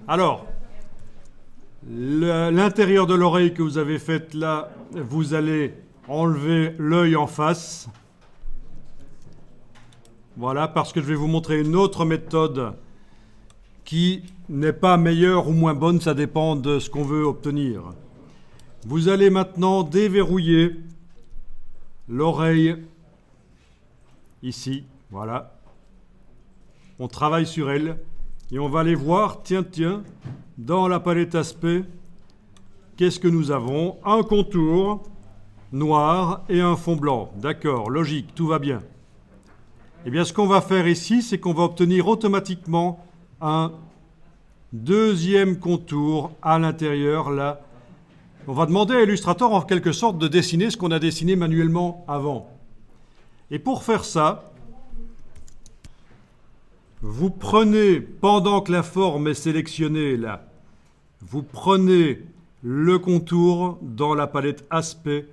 Alors, l'intérieur de l'oreille que vous avez faite là, vous allez enlever l'œil en face. Voilà, parce que je vais vous montrer une autre méthode qui n'est pas meilleure ou moins bonne, ça dépend de ce qu'on veut obtenir. Vous allez maintenant déverrouiller l'oreille ici, voilà. On travaille sur elle et on va aller voir, tiens, dans la palette aspect, qu'est-ce que nous avons? Un contour noir et un fond blanc. D'accord, logique, tout va bien. Eh bien, ce qu'on va faire ici, c'est qu'on va obtenir automatiquement un deuxième contour à l'intérieur, là. On va demander à Illustrator, en quelque sorte, de dessiner ce qu'on a dessiné manuellement avant. Et pour faire ça, vous prenez, pendant que la forme est sélectionnée, là, vous prenez le contour dans la palette aspect.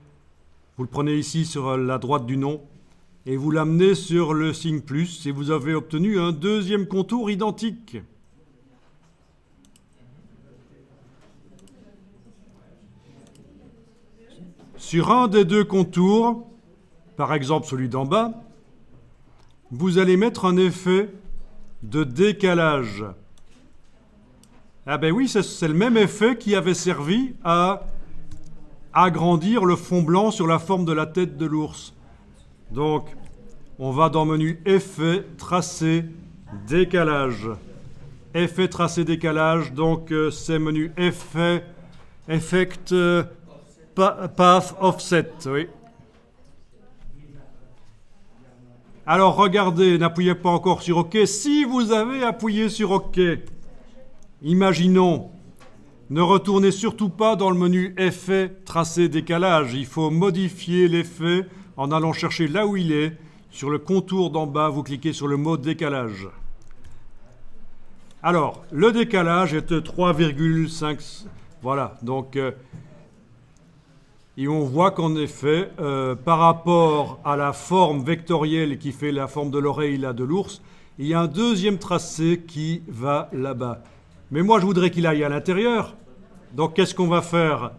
Vous le prenez ici sur la droite du nom et vous l'amenez sur le signe plus et vous avez obtenu un deuxième contour identique. Sur un des deux contours, par exemple celui d'en bas, vous allez mettre un effet de décalage. Ah ben oui, c'est le même effet qui avait servi à agrandir le fond blanc sur la forme de la tête de l'ours. Donc, on va dans le menu Effet, Tracé, Décalage. Effet, Tracé, Décalage, donc c'est menu Effet, Effect, Path, Offset, oui. Alors regardez, n'appuyez pas encore sur OK. Si vous avez appuyé sur OK, imaginons, ne retournez surtout pas dans le menu Effet, Tracé, Décalage. Il faut modifier l'effet en allant chercher là où il est. Sur le contour d'en bas, vous cliquez sur le mot Décalage. Alors, le décalage est de 3,5. Voilà, donc... et on voit qu'en effet, par rapport à la forme vectorielle qui fait la forme de l'oreille là de l'ours, il y a un deuxième tracé qui va là-bas. Mais moi, je voudrais qu'il aille à l'intérieur. Donc, qu'est-ce qu'on va faire?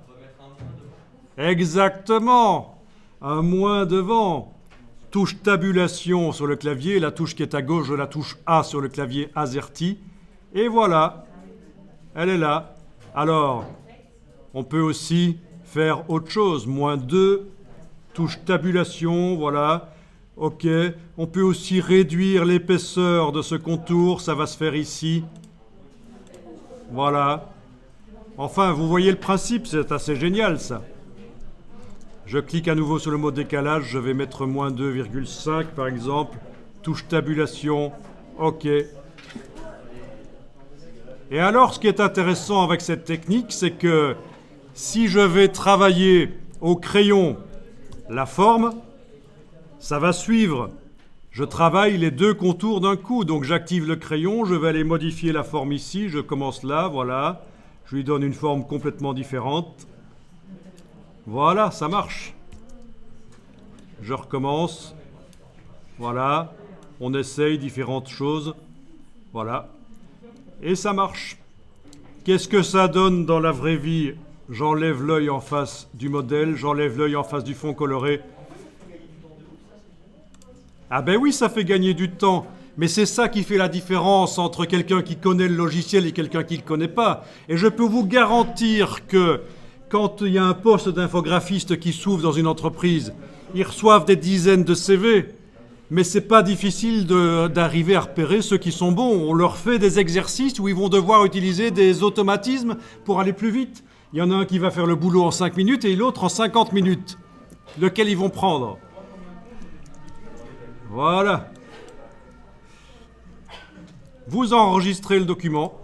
Exactement. Un moins devant. Touche tabulation sur le clavier. La touche qui est à gauche de la touche A sur le clavier AZERTY. Et voilà. Elle est là. Alors, on peut aussi faire autre chose. Moins 2. Touche tabulation. Voilà. OK. On peut aussi réduire l'épaisseur de ce contour. Ça va se faire ici. Voilà. Enfin, vous voyez le principe, c'est assez génial ça. Je clique à nouveau sur le mot décalage, je vais mettre moins 2,5 par exemple. Touche tabulation, OK. Et alors, ce qui est intéressant avec cette technique, c'est que si je vais travailler au crayon la forme, ça va suivre. Je travaille les deux contours d'un coup, donc j'active le crayon, je vais aller modifier la forme ici, je commence là, voilà. Je lui donne une forme complètement différente. Voilà, ça marche. Je recommence. Voilà. On essaye différentes choses. Voilà. Et ça marche. Qu'est-ce que ça donne dans la vraie vie? J'enlève l'œil en face du modèle, j'enlève l'œil en face du fond coloré. Ah ben oui, ça fait gagner du temps. Mais c'est ça qui fait la différence entre quelqu'un qui connaît le logiciel et quelqu'un qui ne le connaît pas. Et je peux vous garantir que quand il y a un poste d'infographiste qui s'ouvre dans une entreprise, ils reçoivent des dizaines de CV. Mais c'est pas difficile d'arriver à repérer ceux qui sont bons. On leur fait des exercices où ils vont devoir utiliser des automatismes pour aller plus vite. Il y en a un qui va faire le boulot en 5 minutes et l'autre en 50 minutes. Lequel ils vont prendre? Voilà. Vous enregistrez le document.